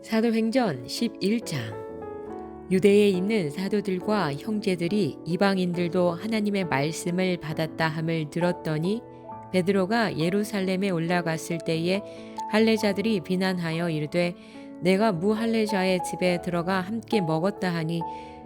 사도행전 11장. 유대에 있는 사도들과 형제들이 이방인들도 하나님의 말씀을 받았다 함을 들었더니 베드로가 예루살렘에 올라갔을 때에 할례자들이 비난하여 이르되 내가 무할례자의 집에 들어가 함께 먹었다 하니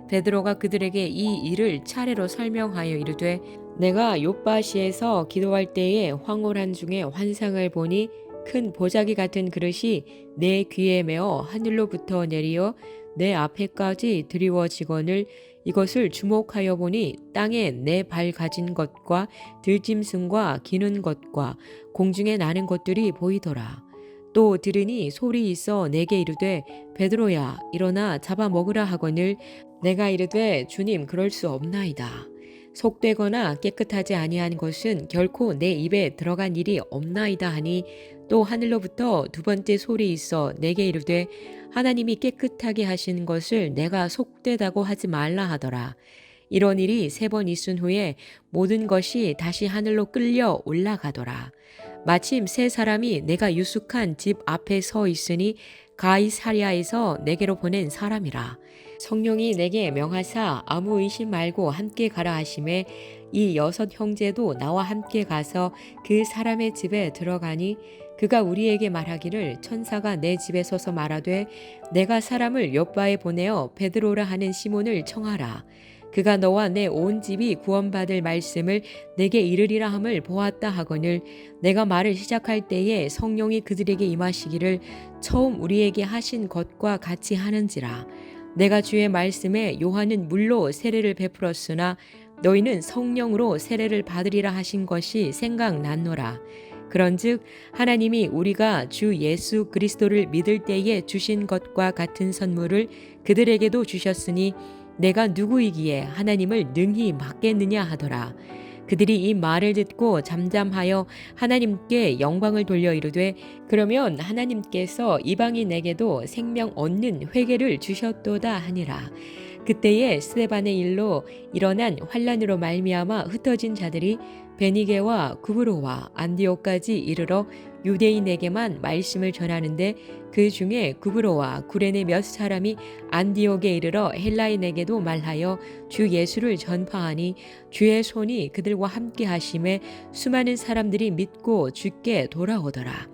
베드로가 그들에게 이 일을 차례로 설명하여 이르되 내가 요바시에서 기도할 때에 황홀한 중에 환상을 보니 큰 보자기 같은 그릇이 내 귀에 매어 하늘로부터 내리어 내 앞에까지 드리워지거늘 이것을 주목하여 보니 땅에 내 발 가진 것과 들짐승과 기는 것과 공중에 나는 것들이 보이더라. 또 들으니 소리 있어 내게 이르되 베드로야 일어나 잡아 먹으라 하거늘 내가 이르되 주님 그럴 수 없나이다. 속되거나 깨끗하지 아니한 것은 결코 내 입에 들어간 일이 없나이다 하니 또 하늘로부터 두 번째 소리 있어 내게 이르되 하나님이 깨끗하게 하신 것을 내가 속되다고 하지 말라 하더라. 이런 일이 3번 있은 후에 모든 것이 다시 하늘로 끌려 올라가더라. 마침 3사람이 내가 유숙한 집 앞에 서 있으니 가이사랴에서 내게로 보낸 사람이라. 성령이 내게 명하사 아무 의심 말고 함께 가라 하심에 이 6 형제도 나와 함께 가서 그 사람의 집에 들어가니 그가 우리에게 말하기를 천사가 내 집에 서서 말하되 내가 사람을 요바에 보내어 베드로라 하는 시몬을 청하라. 그가 너와 내 온 집이 구원받을 말씀을 내게 이르리라 함을 보았다 하거늘 내가 말을 시작할 때에 성령이 그들에게 임하시기를 처음 우리에게 하신 것과 같이 하는지라. 내가 주의 말씀에 요한은 물로 세례를 베풀었으나 너희는 성령으로 세례를 받으리라 하신 것이 생각났노라. 그런즉 하나님이 우리가 주 예수 그리스도를 믿을 때에 주신 것과 같은 선물을 그들에게도 주셨으니 내가 누구이기에 하나님을 능히 막겠느냐 하더라. 그들이 이 말을 듣고 잠잠하여 하나님께 영광을 돌려 이르되 그러면 하나님께서 이방인에게도 생명 얻는 회개를 주셨도다 하니라. 그때에 스데반의 일로 일어난 환란으로 말미암아 흩어진 자들이 베니게와 구브로와 안디옥까지 이르러 유대인에게만 말씀을 전하는데 그 중에 구브로와 구레네 몇 사람이 안디옥에 이르러 헬라인에게도 말하여 주 예수를 전파하니 주의 손이 그들과 함께 하심에 수많은 사람들이 믿고 주께 돌아오더라.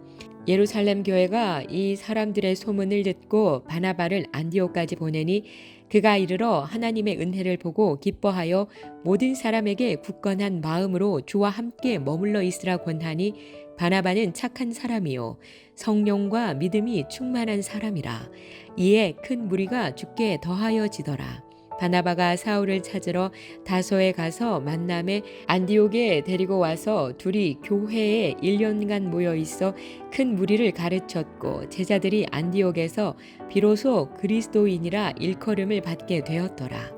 예루살렘 교회가 이 사람들의 소문을 듣고 바나바를 안디옥까지 보내니 그가 이르러 하나님의 은혜를 보고 기뻐하여 모든 사람에게 굳건한 마음으로 주와 함께 머물러 있으라 권하니 바나바는 착한 사람이요 성령과 믿음이 충만한 사람이라. 이에 큰 무리가 주께 더하여지더라. 바나바가 사울을 찾으러 다소에 가서 만남에 안디옥에 데리고 와서 둘이 교회에 1년간 모여 있어 큰 무리를 가르쳤고 제자들이 안디옥에서 비로소 그리스도인이라 일컬음을 받게 되었더라.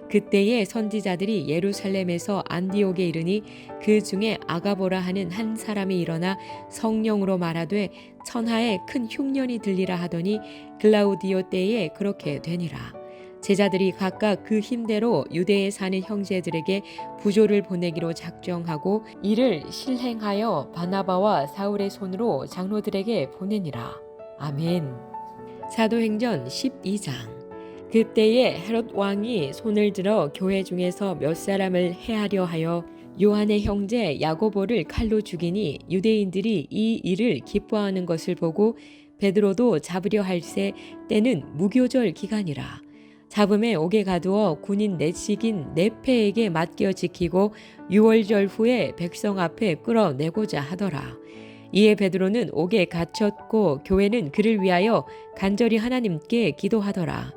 그때에 선지자들이 예루살렘에서 안디옥에 이르니 그 중에 아가보라 하는 한 사람이 일어나 성령으로 말하되 천하에 큰 흉년이 들리라 하더니 글라우디오 때에 그렇게 되니라. 제자들이 각각 그 힘대로 유대에 사는 형제들에게 부조를 보내기로 작정하고 이를 실행하여 바나바와 사울의 손으로 장로들에게 보내니라. 아멘. 사도행전 12장. 그때에 헤롯 왕이 손을 들어 교회 중에서 몇 사람을 해하려 하여 요한의 형제 야고보를 칼로 죽이니 유대인들이 이 일을 기뻐하는 것을 보고 베드로도 잡으려 할새 때는 무교절 기간이라. 잡음에 옥에 가두어 군인 넷씩인 네페에게 맡겨 지키고 6월절 후에 백성 앞에 끌어내고자 하더라. 이에 베드로는 옥에 갇혔고 교회는 그를 위하여 간절히 하나님께 기도하더라.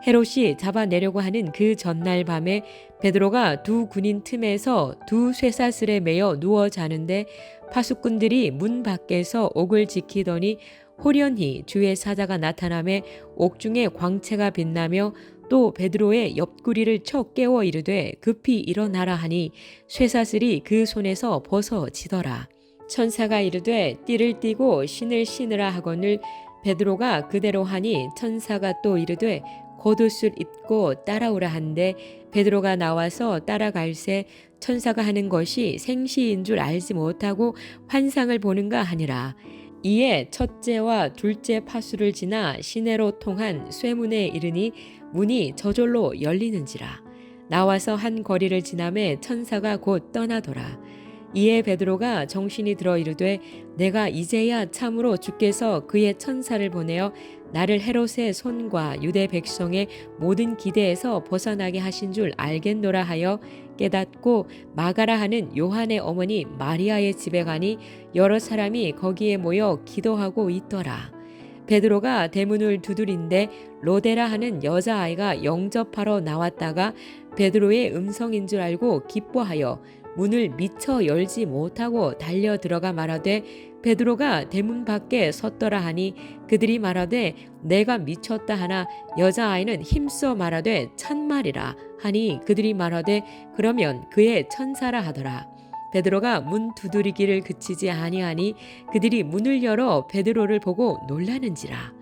헤롯이 잡아내려고 하는 그 전날 밤에 베드로가 두 군인 틈에서 두 쇠사슬에 매여 누워 자는데 파수꾼들이 문 밖에서 옥을 지키더니 호련히 주의 사자가 나타나매 옥중에 광채가 빛나며 또 베드로의 옆구리를 쳐 깨워 이르되 급히 일어나라 하니 쇠사슬이 그 손에서 벗어지더라. 천사가 이르되 띠를 띠고 신을 신으라 하거늘 베드로가 그대로 하니 천사가 또 이르되 겉옷을 입고 따라오라 한데 베드로가 나와서 따라갈새 천사가 하는 것이 생시인 줄 알지 못하고 환상을 보는가 하니라. 이에 첫째와 둘째 파수를 지나 시내로 통한 쇠문에 이르니 문이 저절로 열리는지라. 나와서 한 거리를 지나매 천사가 곧 떠나더라. 이에 베드로가 정신이 들어 이르되 내가 이제야 참으로 주께서 그의 천사를 보내어 나를 헤롯의 손과 유대 백성의 모든 기대에서 벗어나게 하신 줄 알겠노라 하여 깨닫고 마가라 하는 요한의 어머니 마리아의 집에 가니 여러 사람이 거기에 모여 기도하고 있더라. 베드로가 대문을 두드린데 로데라 하는 여자아이가 영접하러 나왔다가 베드로의 음성인 줄 알고 기뻐하여 문을 미처 열지 못하고 달려 들어가 말하되 베드로가 대문 밖에 섰더라 하니 그들이 말하되 내가 미쳤다 하나 여자아이는 힘써 말하되 천말이라 하니 그들이 말하되 그러면 그의 천사라 하더라. 베드로가 문 두드리기를 그치지 아니하니 그들이 문을 열어 베드로를 보고 놀라는지라.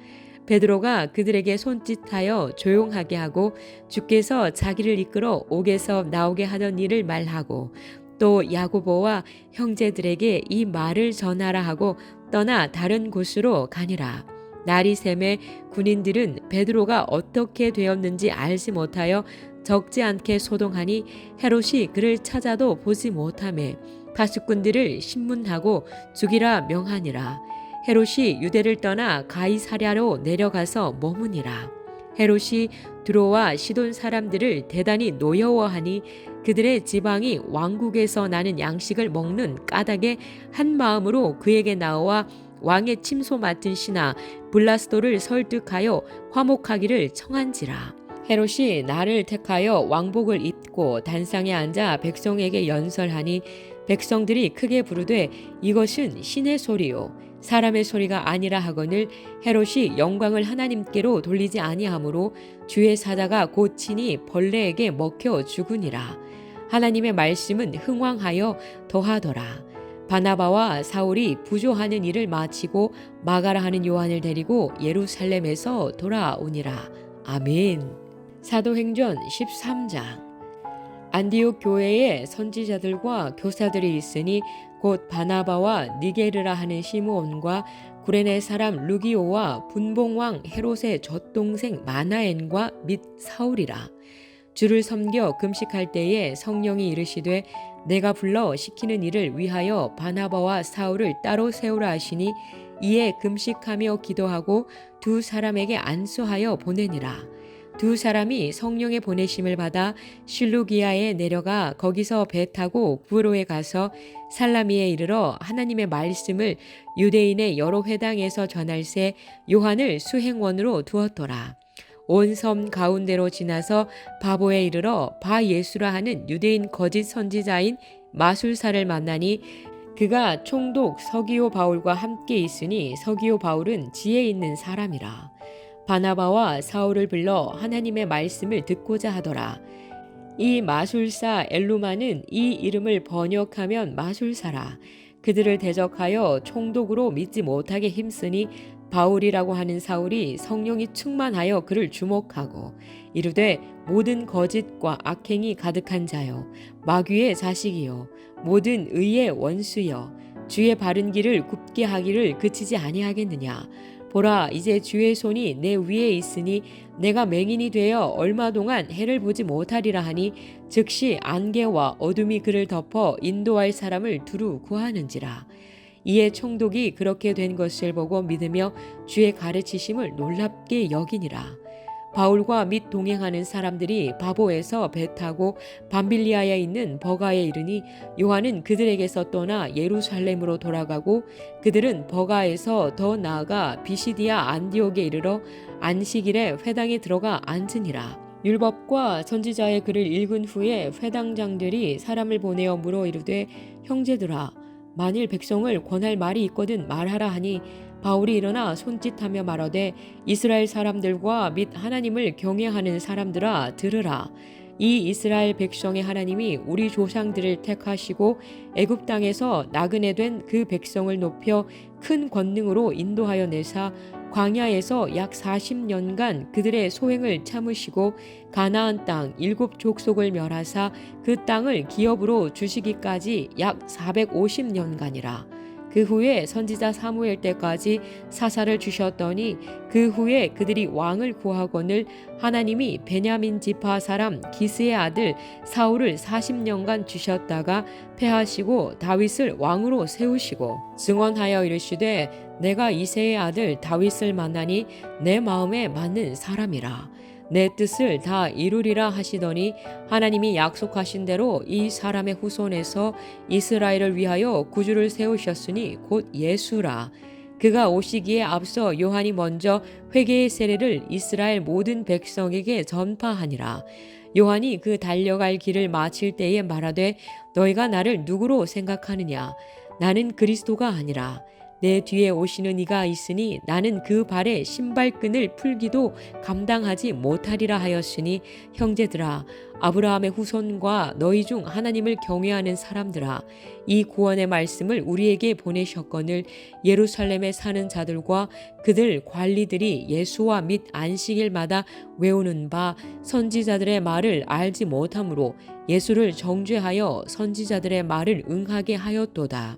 베드로가 그들에게 손짓하여 조용하게 하고 주께서 자기를 이끌어 옥에서 나오게 하던 일을 말하고 또 야고보와 형제들에게 이 말을 전하라 하고 떠나 다른 곳으로 가니라. 날이 새매 군인들은 베드로가 어떻게 되었는지 알지 못하여 적지 않게 소동하니 헤롯이 그를 찾아도 보지 못하매 파수꾼들을 신문하고 죽이라 명하니라. 헤롯이 유대를 떠나 가이사랴로 내려가서 머무니라. 헤롯이 두로와 시돈 사람들을 대단히 노여워하니 그들의 지방이 왕국에서 나는 양식을 먹는 까닭에 한 마음으로 그에게 나와 왕의 침소 맡은 신하 블라스도를 설득하여 화목하기를 청한지라. 헤롯이 나를 택하여 왕복을 입고 단상에 앉아 백성에게 연설하니 백성들이 크게 부르되 이것은 신의 소리요 사람의 소리가 아니라 하거늘 헤롯이 영광을 하나님께로 돌리지 아니하므로 주의 사자가 곧 친히 벌레에게 먹혀 죽으니라. 하나님의 말씀은 흥왕하여 더하더라. 바나바와 사울이 부조하는 일을 마치고 마가라 하는 요한을 데리고 예루살렘에서 돌아오니라. 아멘. 사도행전 13장. 안디옥 교회에 선지자들과 교사들이 있으니 곧 바나바와 니게르라 하는 시므온과 구레네 사람 루기오와 분봉왕 헤롯의 젖동생 마나엔과 및 사울이라. 주를 섬겨 금식할 때에 성령이 이르시되 내가 불러 시키는 일을 위하여 바나바와 사울을 따로 세우라 하시니 이에 금식하며 기도하고 두 사람에게 안수하여 보내니라. 두 사람이 성령의 보내심을 받아 실루기아에 내려가 거기서 배 타고 구브로에 가서 살라미에 이르러 하나님의 말씀을 유대인의 여러 회당에서 전할새 요한을 수행원으로 두었더라. 온 섬 가운데로 지나서 바보에 이르러 바 예수라 하는 유대인 거짓 선지자인 마술사를 만나니 그가 총독 서기오 바울과 함께 있으니 서기오 바울은 지혜 있는 사람이라. 바나바와 사울을 불러 하나님의 말씀을 듣고자 하더라. 이 마술사 엘루마는 이 이름을 번역하면 마술사라. 그들을 대적하여 총독으로 믿지 못하게 힘쓰니 바울이라고 하는 사울이 성령이 충만하여 그를 주목하고 이르되 모든 거짓과 악행이 가득한 자여 마귀의 자식이여 모든 의의 원수여 주의 바른 길을 굽게 하기를 그치지 아니하겠느냐. 보라 이제 주의 손이 내 위에 있으니 내가 맹인이 되어 얼마 동안 해를 보지 못하리라 하니 즉시 안개와 어둠이 그를 덮어 인도할 사람을 두루 구하는지라. 이에 총독이 그렇게 된 것을 보고 믿으며 주의 가르치심을 놀랍게 여기니라. 바울과 및 동행하는 사람들이 바보에서 배 타고 밤빌리아에 있는 버가에 이르니 요한은 그들에게서 떠나 예루살렘으로 돌아가고 그들은 버가에서 더 나아가 비시디아 안디옥에 이르러 안식일에 회당에 들어가 앉으니라. 율법과 선지자의 글을 읽은 후에 회당장들이 사람을 보내어 물어 이르되 형제들아 만일 백성을 권할 말이 있거든 말하라 하니 바울이 일어나 손짓하며 말하되 이스라엘 사람들과 및 하나님을 경외하는 사람들아 들으라. 이 이스라엘 백성의 하나님이 우리 조상들을 택하시고 애굽 땅에서 나그네 된 그 백성을 높여 큰 권능으로 인도하여 내사 광야에서 약 40년간 그들의 소행을 참으시고 가나안 땅 7족속을 멸하사 그 땅을 기업으로 주시기까지 약 450년간이라. 그 후에 선지자 사무엘 때까지 사사를 주셨더니 그 후에 그들이 왕을 구하거늘 하나님이 베냐민 지파 사람 기스의 아들 사울을 40년간 주셨다가 패하시고 다윗을 왕으로 세우시고 증언하여 이르시되 내가 이새의 아들 다윗을 만나니 내 마음에 맞는 사람이라 내 뜻을 다 이루리라 하시더니 하나님이 약속하신 대로 이 사람의 후손에서 이스라엘을 위하여 구주를 세우셨으니 곧 예수라. 그가 오시기에 앞서 요한이 먼저 회개의 세례를 이스라엘 모든 백성에게 전파하니라. 요한이 그 달려갈 길을 마칠 때에 말하되 너희가 나를 누구로 생각하느냐 나는 그리스도가 아니라 내 뒤에 오시는 이가 있으니 나는 그 발에 신발끈을 풀기도 감당하지 못하리라 하였으니 형제들아 아브라함의 후손과 너희 중 하나님을 경외하는 사람들아 이 구원의 말씀을 우리에게 보내셨거늘 예루살렘에 사는 자들과 그들 관리들이 예수와 및 안식일마다 외우는 바 선지자들의 말을 알지 못하므로 예수를 정죄하여 선지자들의 말을 응하게 하였도다.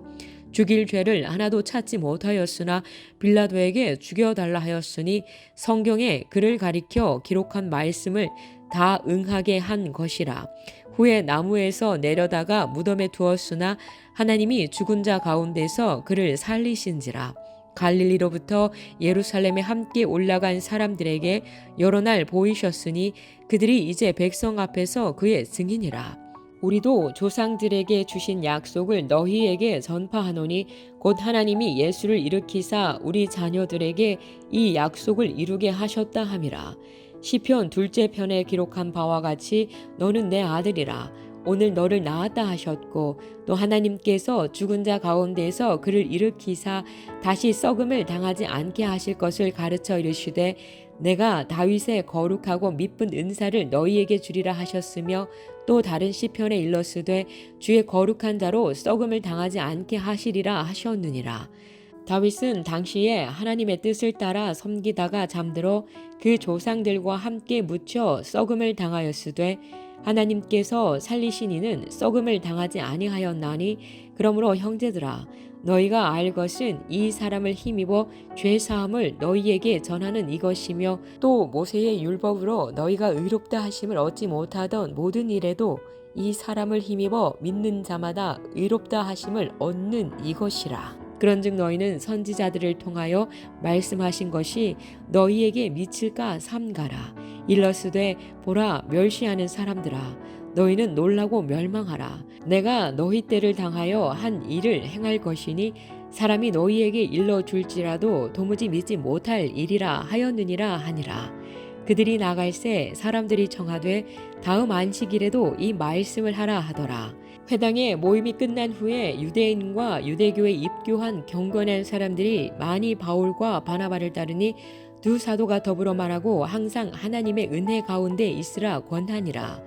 죽일 죄를 하나도 찾지 못하였으나 빌라도에게 죽여달라 하였으니 성경에 그를 가리켜 기록한 말씀을 다 응하게 한 것이라. 후에 나무에서 내려다가 무덤에 두었으나 하나님이 죽은 자 가운데서 그를 살리신지라. 갈릴리로부터 예루살렘에 함께 올라간 사람들에게 여러 날 보이셨으니 그들이 이제 백성 앞에서 그의 증인이라. 우리도 조상들에게 주신 약속을 너희에게 전파하노니 곧 하나님이 예수를 일으키사 우리 자녀들에게 이 약속을 이루게 하셨다 함이라. 시편 2째 편에 기록한 바와 같이 너는 내 아들이라. 오늘 너를 낳았다 하셨고 또 하나님께서 죽은 자 가운데서 그를 일으키사 다시 썩음을 당하지 않게 하실 것을 가르쳐 이르시되 내가 다윗의 거룩하고 미쁜 은사를 너희에게 주리라 하셨으며 또 다른 시편에 일렀으되 주의 거룩한 자로 썩음을 당하지 않게 하시리라 하셨느니라. 다윗은 당시에 하나님의 뜻을 따라 섬기다가 잠들어 그 조상들과 함께 묻혀 썩음을 당하였으되 하나님께서 살리신 이는 썩음을 당하지 아니하였나니 그러므로 형제들아 너희가 알 것은 이 사람을 힘입어 죄사함을 너희에게 전하는 이것이며 또 모세의 율법으로 너희가 의롭다 하심을 얻지 못하던 모든 일에도 이 사람을 힘입어 믿는 자마다 의롭다 하심을 얻는 이것이라. 그런즉 너희는 선지자들을 통하여 말씀하신 것이 너희에게 미칠까 삼가라. 일러스되 보라 멸시하는 사람들아 너희는 놀라고 멸망하라. 내가 너희 때를 당하여 한 일을 행할 것이니 사람이 너희에게 일러줄지라도 도무지 믿지 못할 일이라 하였느니라 하니라. 그들이 나갈새 사람들이 청하되 다음 안식일에도 이 말씀을 하라 하더라. 회당의 모임이 끝난 후에 유대인과 유대교에 입교한 경건한 사람들이 많이 바울과 바나바를 따르니 두 사도가 더불어 말하고 항상 하나님의 은혜 가운데 있으라 권하니라.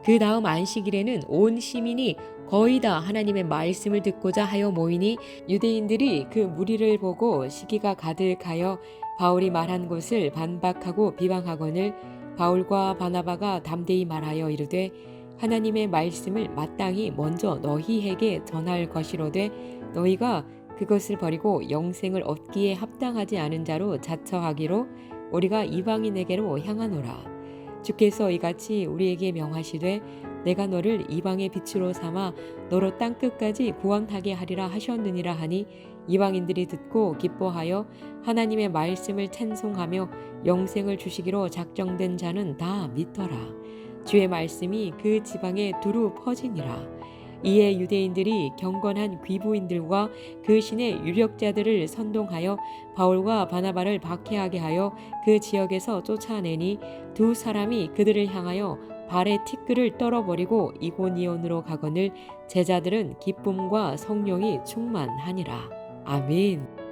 그 다음 안식일에는 온 시민이 거의 다 하나님의 말씀을 듣고자 하여 모이니 유대인들이 그 무리를 보고 시기가 가득하여 바울이 말한 것을 반박하고 비방하거늘 바울과 바나바가 담대히 말하여 이르되 하나님의 말씀을 마땅히 먼저 너희에게 전할 것이로되 너희가 그것을 버리고 영생을 얻기에 합당하지 않은 자로 자처하기로 우리가 이방인에게로 향하노라. 주께서 이같이 우리에게 명하시되 내가 너를 이방의 빛으로 삼아 너로 땅끝까지 구원하게 하리라 하셨느니라 하니 이방인들이 듣고 기뻐하여 하나님의 말씀을 찬송하며 영생을 주시기로 작정된 자는 다 믿더라. 주의 말씀이 그 지방에 두루 퍼지니라. 이에 유대인들이 경건한 귀부인들과 그 신의 유력자들을 선동하여 바울과 바나바를 박해하게 하여 그 지역에서 쫓아내니 두 사람이 그들을 향하여 발의 티끌을 떨어버리고 이고니온으로 가거늘 제자들은 기쁨과 성령이 충만하니라. 아멘.